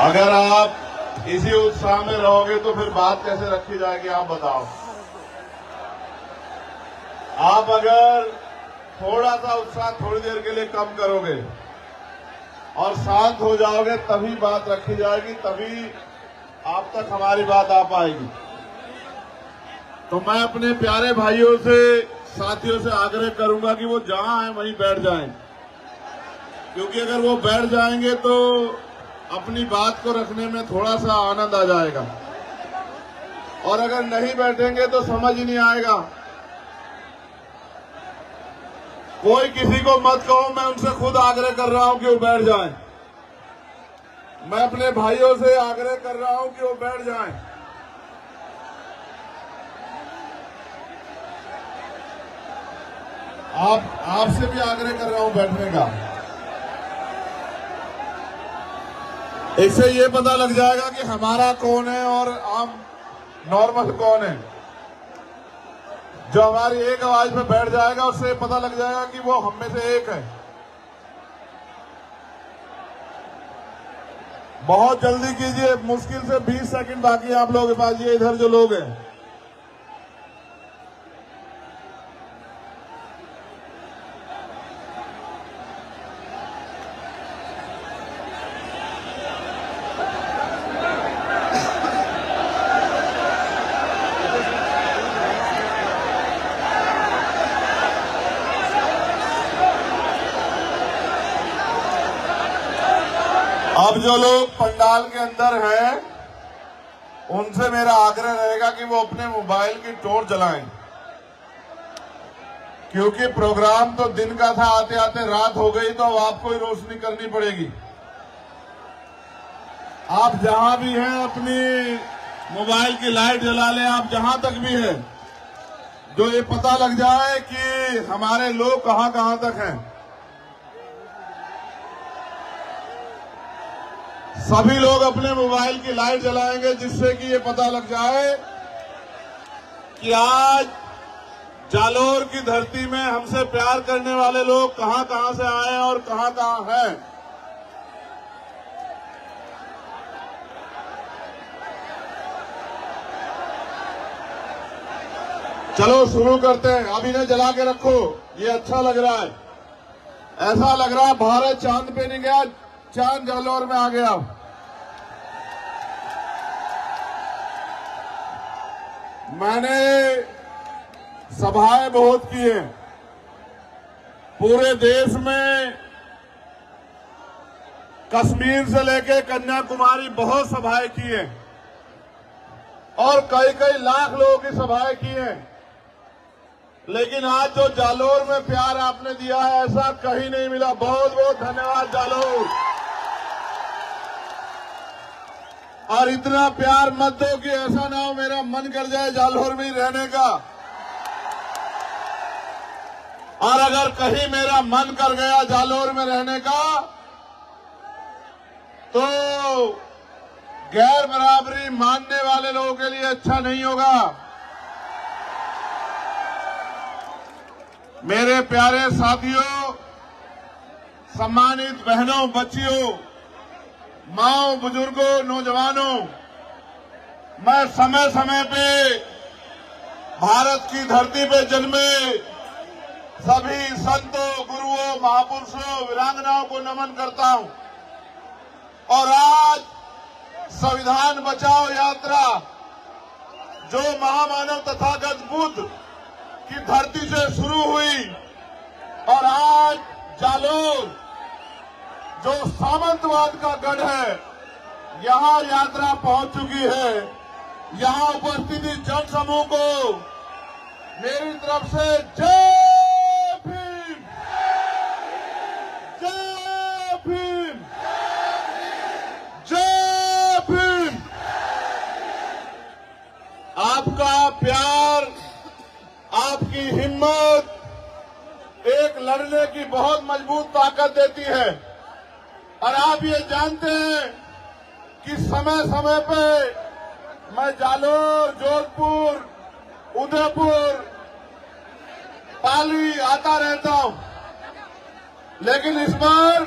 अगर आप इसी उत्साह में रहोगे तो फिर बात कैसे रखी जाएगी, आप बताओ। आप अगर थोड़ा सा उत्साह थोड़ी देर के लिए कम करोगे और शांत हो जाओगे तभी बात रखी जाएगी, तभी आप तक हमारी बात आ पाएगी। तो मैं अपने प्यारे भाइयों से, साथियों से आग्रह करूंगा कि वो जहां हैं वहीं बैठ जाएं, क्योंकि अगर वो बैठ जाएंगे तो अपनी बात को रखने में थोड़ा सा आनंद आ जाएगा, और अगर नहीं बैठेंगे तो समझ ही नहीं आएगा। कोई किसी को मत कहो, मैं उनसे खुद आग्रह कर रहा हूं कि वो बैठ जाएं। मैं अपने भाइयों से आग्रह कर रहा हूं कि वो बैठ जाएं। आपसे भी आग्रह कर रहा हूं बैठने का। इससे ये पता लग जाएगा कि हमारा कौन है और आम नॉर्मल कौन है। जो हमारी एक आवाज में बैठ जाएगा उससे पता लग जाएगा कि वो हम में से एक है। बहुत जल्दी कीजिए, मुश्किल से 20 सेकंड बाकी आप लोगों के पास। ये इधर जो लोग हैं, अब जो लोग पंडाल के अंदर हैं उनसे मेरा आग्रह रहेगा कि वो अपने मोबाइल की टॉर्च जलाएं, क्योंकि प्रोग्राम तो दिन का था, आते आते रात हो गई, तो अब आपको ही रोशनी करनी पड़ेगी। आप जहां भी हैं अपनी मोबाइल की लाइट जला लें, आप जहां तक भी हैं, जो ये पता लग जाए कि हमारे लोग कहां कहां तक हैं। सभी लोग अपने मोबाइल की लाइट जलाएंगे, जिससे कि ये पता लग जाए कि आज जालोर की धरती में हमसे प्यार करने वाले लोग कहां कहां से आए हैं और कहां कहां हैं। चलो शुरू करते हैं। अभी इन्हें जला के रखो, ये अच्छा लग रहा है। ऐसा लग रहा है भारत चांद पे नहीं गया, चांद जालोर में आ गया। मैंने सभाएं बहुत की हैं पूरे देश में, कश्मीर से लेकर कन्याकुमारी बहुत सभाएं की हैं और कई कई लाख लोगों की सभाएं की हैं। लेकिन आज जो जालोर में प्यार आपने दिया है, ऐसा कहीं नहीं मिला। बहुत बहुत धन्यवाद जालोर। और इतना प्यार मत दो कि ऐसा ना हो मेरा मन कर जाए जालोर में ही रहने का। और अगर कहीं मेरा मन कर गया जालोर में रहने का, तो गैर बराबरी मानने वाले लोगों के लिए अच्छा नहीं होगा। मेरे प्यारे साथियों, सम्मानित बहनों, बच्चियों, माओ, बुजुर्गों, नौजवानों, मैं समय समय पे भारत की धरती पे जन्मे सभी संतों, गुरुओं, महापुरुषों, वीरांगनाओं को नमन करता हूं। और आज संविधान बचाओ यात्रा जो महामानव तथागत बुद्ध की धरती से शुरू हुई और आज जालोर जो सामंतवाद का गढ़ है, यहां यात्रा पहुंच चुकी है। यहां उपस्थित जन समूह को मेरी तरफ से जय भीम, जय भीम, जय भीम। आपका प्यार, आपकी हिम्मत एक लड़ने की बहुत मजबूत ताकत देती है। और आप ये जानते हैं कि समय समय पे मैं जालोर, जोधपुर, उदयपुर, पाली आता रहता हूं, लेकिन इस बार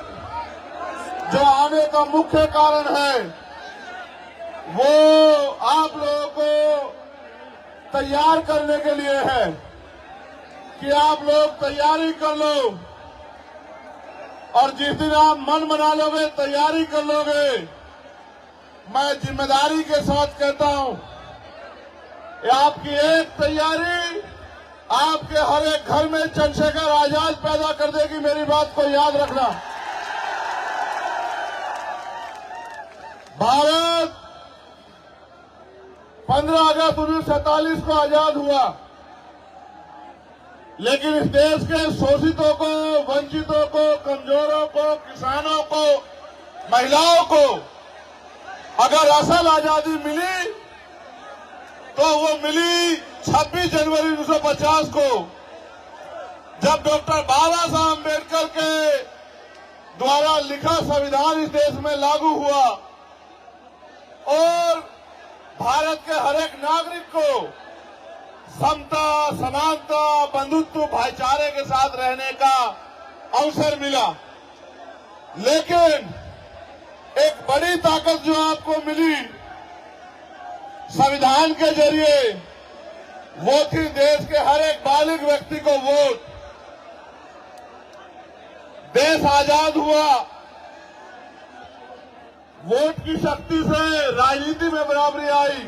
जो आने का मुख्य कारण है वो आप लोगों को तैयार करने के लिए है कि आप लोग तैयारी कर लो, और जिस दिन आप मन बना लोगे, तैयारी कर लोगे, मैं जिम्मेदारी के साथ कहता हूं, आपकी एक तैयारी आपके हर एक घर में चंद्रशेखर आजाद पैदा कर देगी। मेरी बात को याद रखना। भारत 15 अगस्त 1947 को आजाद हुआ, लेकिन इस देश के शोषितों को, वंचितों को, कमजोरों को, किसानों को, महिलाओं को अगर असल आजादी मिली तो वो मिली 26 जनवरी 1950 को, जब डॉक्टर बाबा साहब अम्बेडकर के द्वारा लिखा संविधान इस देश में लागू हुआ और भारत के हर एक नागरिक को समता, समानता, बंधुत्व, भाईचारे के साथ रहने का अवसर मिला। लेकिन एक बड़ी ताकत जो आपको मिली संविधान के जरिए, वो थी देश के हर एक बालिग व्यक्ति को वोट। देश आजाद हुआ, वोट की शक्ति से राजनीति में बराबरी आई,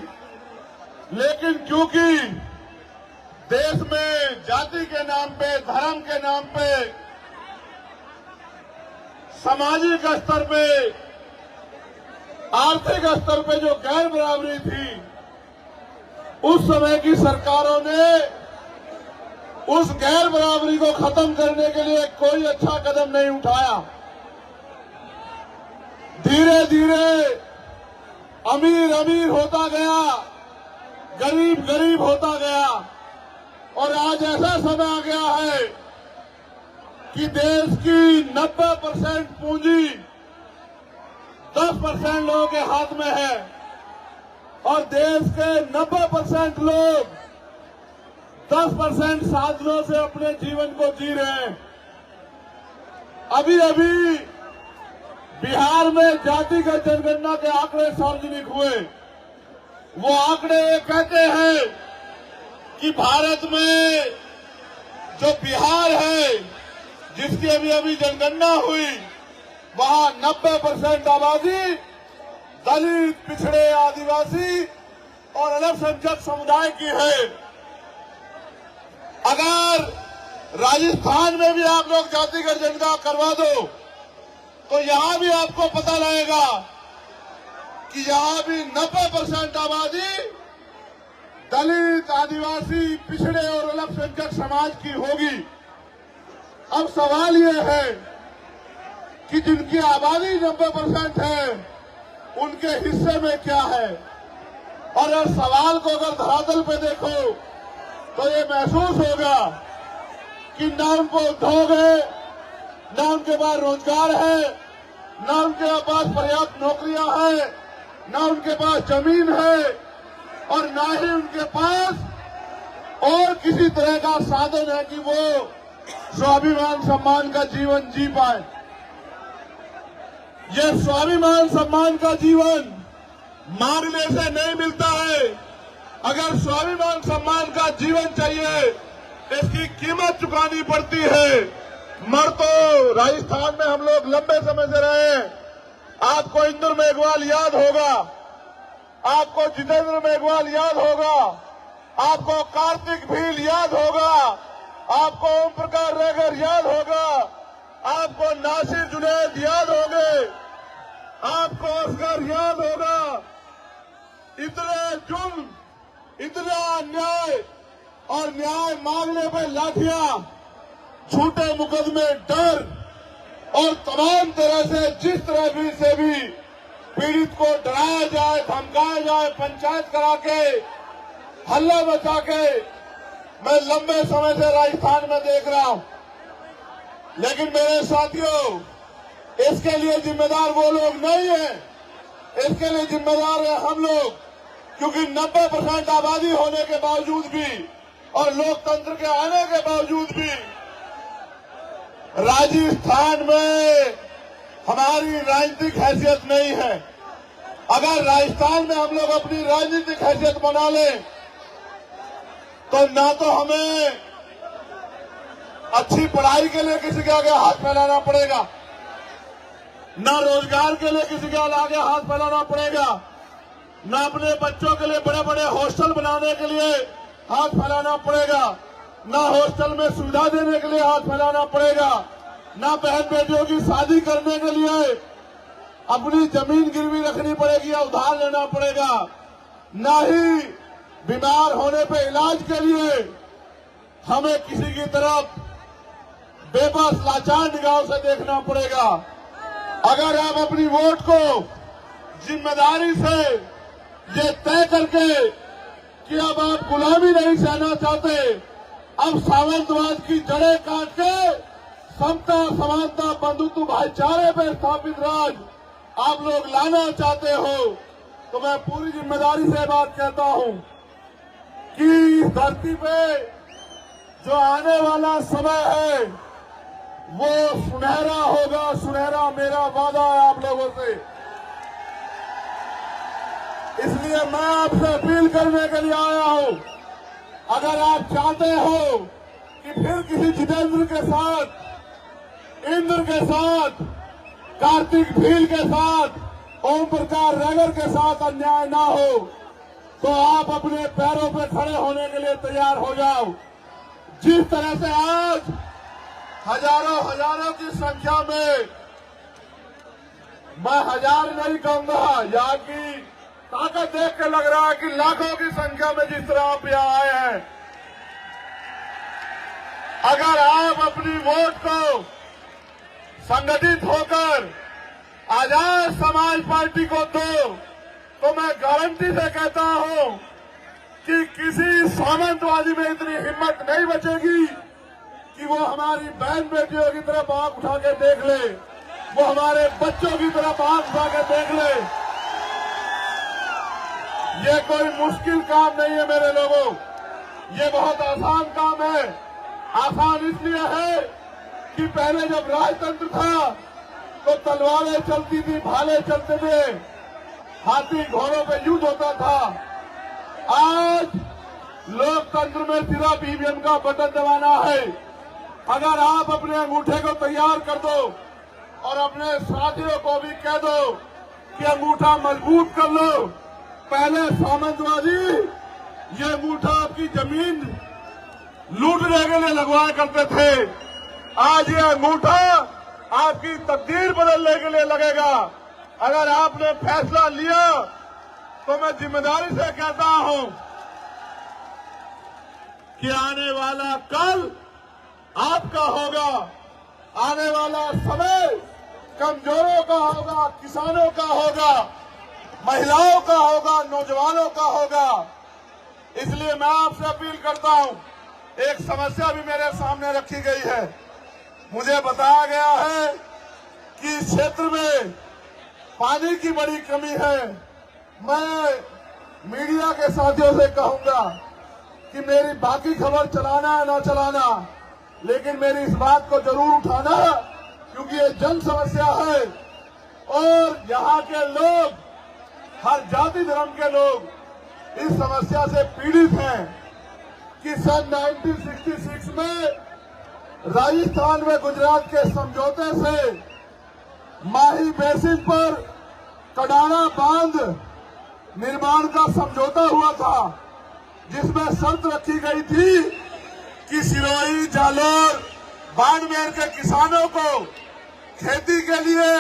लेकिन क्योंकि देश में जाति के नाम पे, धर्म के नाम पे, सामाजिक स्तर पे, आर्थिक स्तर पे जो गैर बराबरी थी, उस समय की सरकारों ने उस गैर बराबरी को खत्म करने के लिए कोई अच्छा कदम नहीं उठाया। धीरे धीरे अमीर अमीर होता गया, गरीब गरीब होता गया, और आज ऐसा समय आ गया है कि देश की 90% पूंजी 10% लोगों के हाथ में है, और देश के 90% लोग 10% साधनों से अपने जीवन को जी रहे हैं। अभी अभी बिहार में जातिगत जनगणना के आंकड़े सार्वजनिक हुए। वो आंकड़े कहते हैं कि भारत में जो बिहार है, जिसकी अभी अभी जनगणना हुई, वहां 90% आबादी दलित, पिछड़े, आदिवासी और अल्पसंख्यक समुदाय की है। अगर राजस्थान में भी आप लोग जातिगत जनगणना करवा दो तो यहां भी आपको पता लगेगा कि यहां भी 90% आबादी दलित, आदिवासी, पिछड़े और अल्पसंख्यक समाज की होगी। अब सवाल यह है कि जिनकी आबादी 90% है, उनके हिस्से में क्या है। और इस सवाल को अगर धरातल पे देखो तो ये महसूस होगा कि न उनको उद्योग है, न उनके पास रोजगार है, न उनके पास पर्याप्त नौकरियां हैं, न उनके पास जमीन है, और न ही उनके पास और किसी तरह का साधन है कि वो स्वाभिमान सम्मान का जीवन जी पाए। ये स्वाभिमान सम्मान का जीवन मांगने से नहीं मिलता है। अगर स्वाभिमान सम्मान का जीवन चाहिए, इसकी कीमत चुकानी पड़ती है। मर तो राजस्थान में हम लोग लंबे समय से रहे। आपको इंदुर मेघवाल याद होगा, आपको जितेंद्र मेघवाल याद होगा, आपको कार्तिक भील याद होगा, आपको ओम प्रकाश रेगर याद होगा, आपको नासिर जुनैद याद होंगे, आपको असगर याद होगा। इतने जुर्म, इतना अन्याय और न्याय मांगने पर लाठियां, झूठे मुकदमे, डर और तमाम तरह से जिस तरह भी से भी पीड़ित को डराया जाए, धमकाया जाए, पंचायत करा के, हल्ला मचा के, मैं लंबे समय से राजस्थान में देख रहा हूं। लेकिन मेरे साथियों, इसके लिए जिम्मेदार वो लोग नहीं है, इसके लिए जिम्मेदार है हम लोग, क्योंकि 90% आबादी होने के बावजूद भी और लोकतंत्र के आने के बावजूद भी राजस्थान में हमारी राजनीतिक हैसियत नहीं है। अगर राजस्थान में हम लोग अपनी राजनीतिक हैसियत बना लें तो ना तो हमें अच्छी पढ़ाई के लिए किसी के आगे हाथ फैलाना पड़ेगा, ना रोजगार के लिए किसी के आगे हाथ फैलाना पड़ेगा, ना अपने बच्चों के लिए बड़े बड़े हॉस्टल बनाने के लिए हाथ फैलाना पड़ेगा, ना हॉस्टल में सुविधा देने के लिए हाथ फैलाना पड़ेगा, ना बहन बेटियों की शादी करने के लिए अपनी जमीन गिरवी रखनी पड़ेगी या उधार लेना पड़ेगा, ना ही बीमार होने पे इलाज के लिए हमें किसी की तरफ बेबस लाचार निगाहों से देखना पड़ेगा। अगर आप अपनी वोट को जिम्मेदारी से ये तय करके कि अब आप गुलामी नहीं सहना चाहते, अब सामंतवाद की जड़ें काट के समता समानता बंधुत्व भाईचारे पर स्थापित राज आप लोग लाना चाहते हो, तो मैं पूरी जिम्मेदारी से बात कहता हूं कि इस धरती पे जो आने वाला समय है वो सुनहरा होगा, सुनहरा मेरा वादा है आप लोगों से। इसलिए मैं आपसे अपील करने के लिए आया हूं, अगर आप चाहते हो कि फिर किसी जितेंद्र के साथ, इंद्र के साथ, कार्तिक भील के साथ, ओम प्रकाश रैगर के साथ अन्याय ना हो, तो आप अपने पैरों पर खड़े होने के लिए तैयार हो जाओ। जिस तरह से आज हजारों की संख्या में, मैं हजार नहीं कहूंगा, यहाँ की ताकत देख के लग रहा है कि लाखों की संख्या में जिस तरह आप यहाँ आए हैं, अगर आप अपनी वोट को संगठित होकर आजाद समाज पार्टी को दो, तो मैं गारंटी से कहता हूं कि किसी सामंतवादी में इतनी हिम्मत नहीं बचेगी कि वो हमारी बहन बेटियों की तरफ आंख उठा के देख ले, वो हमारे बच्चों की तरफ आंख उठा के देख ले। ये कोई मुश्किल काम नहीं है मेरे लोगों, ये बहुत आसान काम है। आसान इसलिए है कि पहले जब राजतंत्र था तो तलवारें चलती थी, भाले चलते थे, हाथी घोड़ों पे युद्ध होता था। आज लोकतंत्र में सिर्फ ईवीएम का बटन दबाना है। अगर आप अपने अंगूठे को तैयार कर दो और अपने साथियों को भी कह दो कि अंगूठा मजबूत कर लो। पहले सामंतवादी ये अंगूठा आपकी जमीन लूटने के लिए लगवाया करते थे, आज ये अंगूठा आपकी तकदीर बदलने के लिए लगेगा। अगर आपने फैसला लिया तो मैं जिम्मेदारी से कहता हूं कि आने वाला कल आपका होगा, आने वाला समय कमजोरों का होगा, किसानों का होगा, महिलाओं का होगा, नौजवानों का होगा। इसलिए मैं आपसे अपील करता हूं, एक समस्या भी मेरे सामने रखी गई है। मुझे बताया गया है कि इस क्षेत्र में पानी की बड़ी कमी है। मैं मीडिया के साथियों से कहूंगा कि मेरी बाकी खबर चलाना है ना चलाना, लेकिन मेरी इस बात को जरूर उठाना, क्योंकि ये जन समस्या है और यहाँ के लोग, हर जाति धर्म के लोग इस समस्या से पीड़ित हैं कि सन 1966 में राजस्थान में गुजरात के समझौते से माही बेसिन पर कडाना बांध निर्माण का समझौता हुआ था, जिसमें शर्त रखी गई थी कि सिरोही, जालोर, बाड़मेर के किसानों को खेती के लिए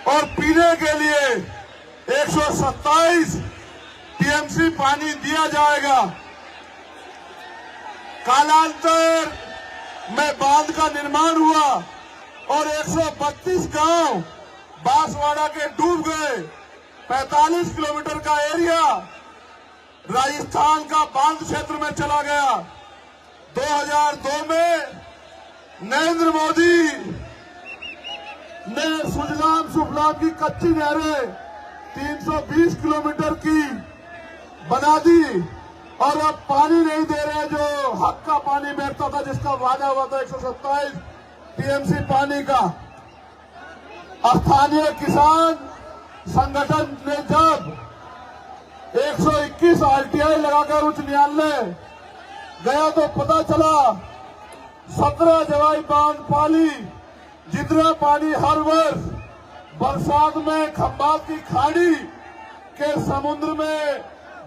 और पीने के लिए 127 टीएमसी पानी दिया जाएगा। कालांतर में बांध का निर्माण हुआ और 132 गांव बांसवाड़ा के डूब गए। 45 किलोमीटर का एरिया राजस्थान का बांध क्षेत्र में चला गया। 2002 में नरेंद्र मोदी ने सुजलाम सुफलाम की कच्ची नहरें 320 किलोमीटर की बना दी और अब पानी नहीं दे रहे, जो हक का पानी बैठता था, जिसका वादा हुआ था 127 टीएमसी पानी का। स्थानीय किसान संगठन ने जब 121 आरटीआई लगाकर उच्च न्यायालय गया तो पता चला 17 जवाई बांध पाली, जितना पानी हर वर्ष बरसात में खंभात की खाड़ी के समुद्र में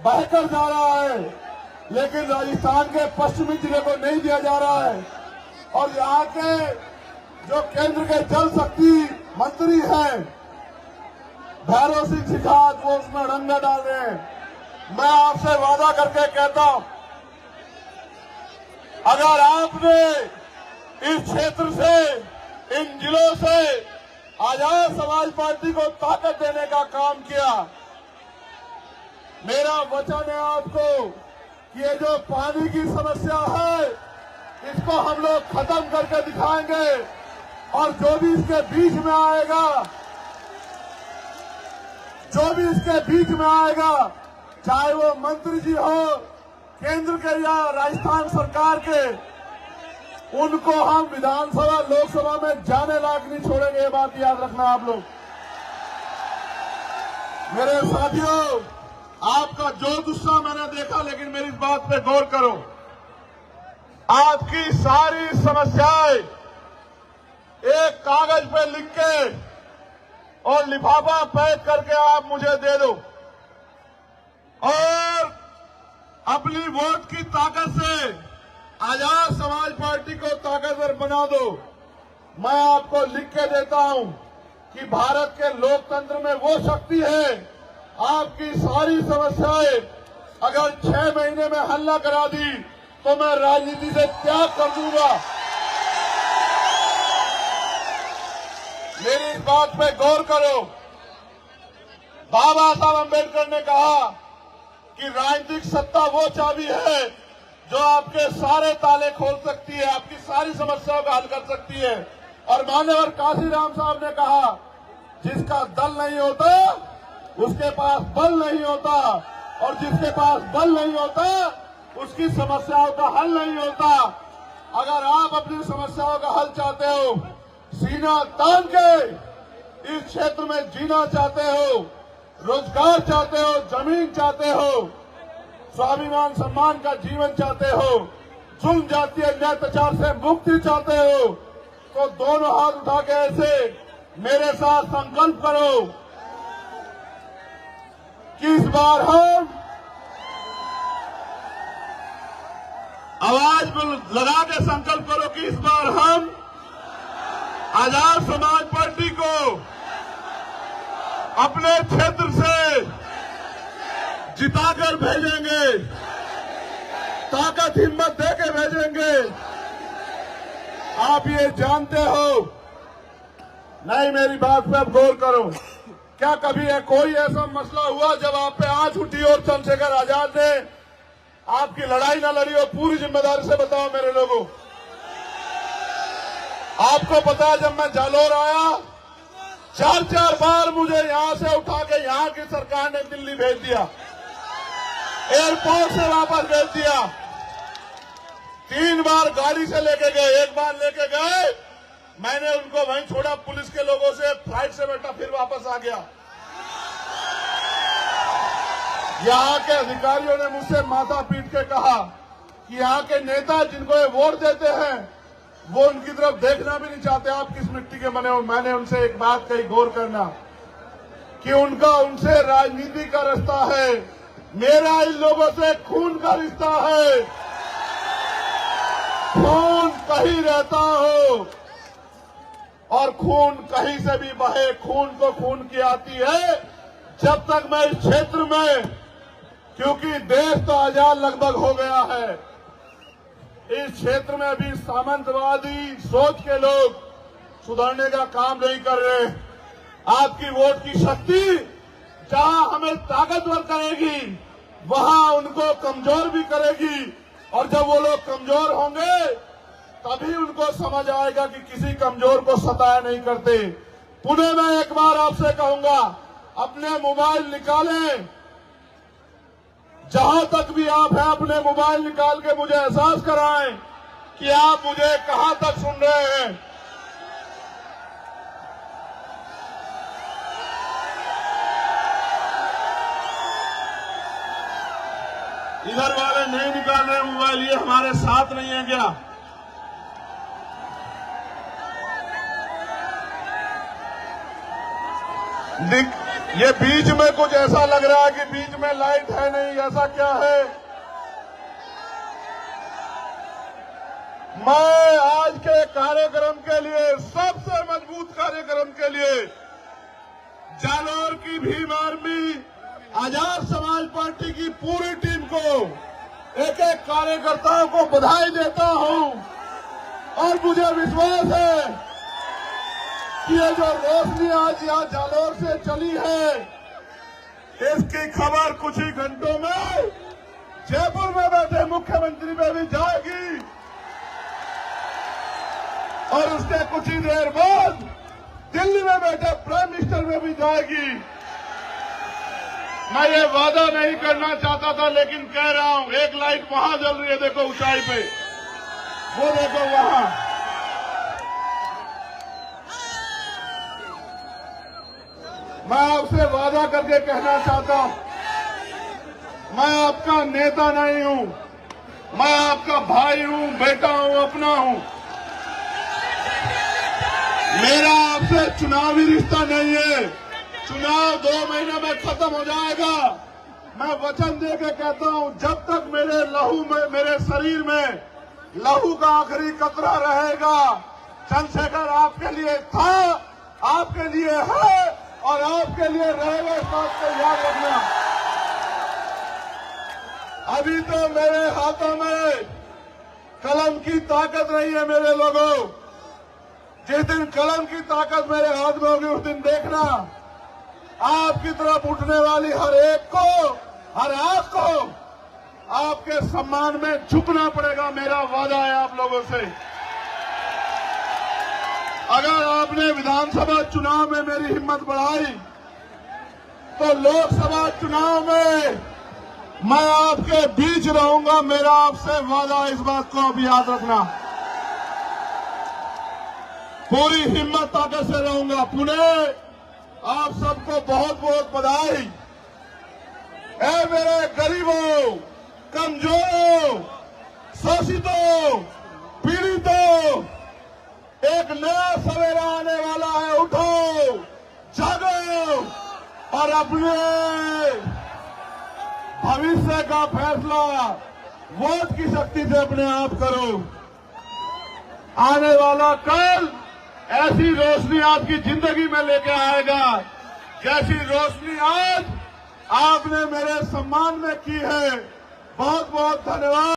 बहकर जा रहा है, लेकिन राजस्थान के पश्चिमी जिले को नहीं दिया जा रहा है। और यहाँ के जो केंद्र के जल शक्ति मंत्री हैं भैरव सिंह शिखावत, वो उसमें रंगा डाल रहे हैं। मैं आपसे वादा करके कहता हूं, अगर आपने इस क्षेत्र से, इन जिलों से आजाद समाज पार्टी को ताकत देने का काम किया, मेरा वचन है आपको कि ये जो पानी की समस्या है इसको हम लोग खत्म करके दिखाएंगे। और जो भी इसके बीच में आएगा, चाहे वो मंत्री जी हो केंद्र के या राजस्थान सरकार के, उनको हम विधानसभा लोकसभा में जाने लायक नहीं छोड़ेंगे। ये बात याद रखना आप लोग। मेरे साथियों, आपका जो गुस्सा मैंने देखा, लेकिन मेरी इस बात पे गौर करो। आपकी सारी समस्याएं एक कागज पे लिख के और लिफाफा पैक करके आप मुझे दे दो और अपनी वोट की ताकत से आजाद समाज पार्टी को ताकतवर बना दो। मैं आपको लिख के देता हूं कि भारत के लोकतंत्र में वो शक्ति है, आपकी सारी समस्याएं अगर 6 महीने में हल न करा दी तो मैं राजनीति से त्याग कर दूंगा। मेरी इस बात पे गौर करो। बाबा साहब अम्बेडकर ने कहा कि राजनीतिक सत्ता वो चाबी है जो आपके सारे ताले खोल सकती है, आपकी सारी समस्याओं का हल कर सकती है। और मान्यवर काशीराम साहब ने कहा, जिसका दल नहीं होता उसके पास बल नहीं होता, और जिसके पास बल नहीं होता उसकी समस्याओं का हल नहीं होता। अगर आप अपनी समस्याओं का हल चाहते हो, सीना तान के इस क्षेत्र में जीना चाहते हो, रोजगार चाहते हो, जमीन चाहते हो, स्वाभिमान सम्मान का जीवन चाहते हो, जुल्म जातीय अन्याय अत्याचार से मुक्ति चाहते हो, तो दोनों हाथ उठा के ऐसे मेरे साथ संकल्प करो कि इस बार हम आवाज लगा के संकल्प करो कि इस बार हम आजाद समाज पार्टी को अपने क्षेत्र से जिताकर भेजेंगे, ताकत हिम्मत देके भेजेंगे। आप ये जानते हो, नहीं मेरी बात पे अब गौर करो। क्या कभी कोई ऐसा मसला हुआ जब आप पे आंच उठी और चंद्रशेखर आजाद ने आपकी लड़ाई न लड़ी हो? पूरी जिम्मेदारी से बताओ मेरे लोगों। आपको पता है जब मैं जालोर आया, 4 बार मुझे यहां से उठा के यहां की सरकार ने दिल्ली भेज दिया, एयरपोर्ट से वापस भेज दिया। 3 बार गाड़ी से लेके गए, 1 बार लेके गए, मैंने उनको वहीं छोड़ा पुलिस के लोगों से, फ्लाइट से बैठा, फिर वापस आ गया। यहां के अधिकारियों ने मुझसे माथा पीट के कहा कि यहां के नेता जिनको ये वोट देते हैं वो उनकी तरफ देखना भी नहीं चाहते, आप किस मिट्टी के बने हो। मैंने उनसे एक बात कही, गौर करना, कि उनका उनसे राजनीति का रिश्ता है, मेरा इन लोगों से खून का रिश्ता है। खून कहीं रहता हो और खून कहीं से भी बहे, खून को खून की आती है। जब तक मैं इस क्षेत्र में, क्योंकि देश तो आजाद लगभग हो गया है, इस क्षेत्र में अभी सामंतवादी सोच के लोग सुधारने का काम नहीं कर रहे। आपकी वोट की शक्ति जहां हमें ताकतवर करेगी वहां उनको कमजोर भी करेगी, और जब वो लोग कमजोर होंगे तभी उनको समझ आएगा कि किसी कमजोर को सताया नहीं करते। पुनः मैं एक बार आपसे कहूंगा, अपने मोबाइल निकालें, जहां तक भी आप हैं अपने मोबाइल निकाल के मुझे एहसास कराएं कि आप मुझे कहां तक सुन रहे हैं। इधर वाले नहीं निकाल रहे मोबाइल, ये हमारे साथ नहीं है क्या? ये बीच में कुछ ऐसा लग रहा है कि बीच में लाइट है नहीं, ऐसा क्या है? मैं आज के कार्यक्रम के लिए, सबसे मजबूत कार्यक्रम के लिए जालौर की भीम आर्मी, आजाद समाज पार्टी की पूरी टीम को, एक एक कार्यकर्ताओं को बधाई देता हूं। और मुझे विश्वास है कि ये जो रोशनी आज यहाँ जालौर से चली है, इसकी खबर कुछ ही घंटों में जयपुर में बैठे मुख्यमंत्री में भी जाएगी और उसके कुछ ही देर बाद दिल्ली में बैठे प्राइम मिनिस्टर में भी जाएगी। मैं ये वादा नहीं करना चाहता था, लेकिन कह रहा हूं, एक लाइट वहां जल रही है, देखो ऊंचाई पे, वो देखो वहां। मैं आपसे वादा करके कहना चाहता हूं, मैं आपका नेता नहीं हूं, मैं आपका भाई हूं, बेटा हूं, अपना हूं। मेरा आपसे चुनावी रिश्ता नहीं है। चुनाव 2 महीने में खत्म हो जाएगा। मैं वचन दे के कहता हूं, जब तक मेरे लहू में, मेरे शरीर में लहू का आखिरी कतरा रहेगा, चंद्रशेखर आपके लिए था, आपके लिए है और आपके लिए रहेगा, इस बात को याद रखना। अभी तो मेरे हाथों में कलम की ताकत नहीं है मेरे लोगों। जिस दिन कलम की ताकत मेरे हाथ में होगी, उस दिन देखना आपकी तरफ उठने वाली हर एक को, हर आंख को आपके सम्मान में झुकना पड़ेगा। मेरा वादा है आप लोगों से। अगर आपने विधानसभा चुनाव में मेरी हिम्मत बढ़ाई, तो लोकसभा चुनाव में मैं आपके बीच रहूंगा। मेरा आपसे वादा, इस बात को अब याद रखना। पूरी हिम्मत ताकत से रहूंगा। पुणे, आप सबको बहुत बहुत बधाई। ऐ मेरे गरीबों, कमजोरों, शोषितों, पीड़ितों, एक नया सवेरा आने वाला है। उठो, जागो और अपने भविष्य का फैसला वोट की शक्ति से अपने आप करो। आने वाला कल ऐसी रोशनी आपकी जिंदगी में लेके आएगा, जैसी रोशनी आज आपने मेरे सम्मान में की है। बहुत बहुत धन्यवाद।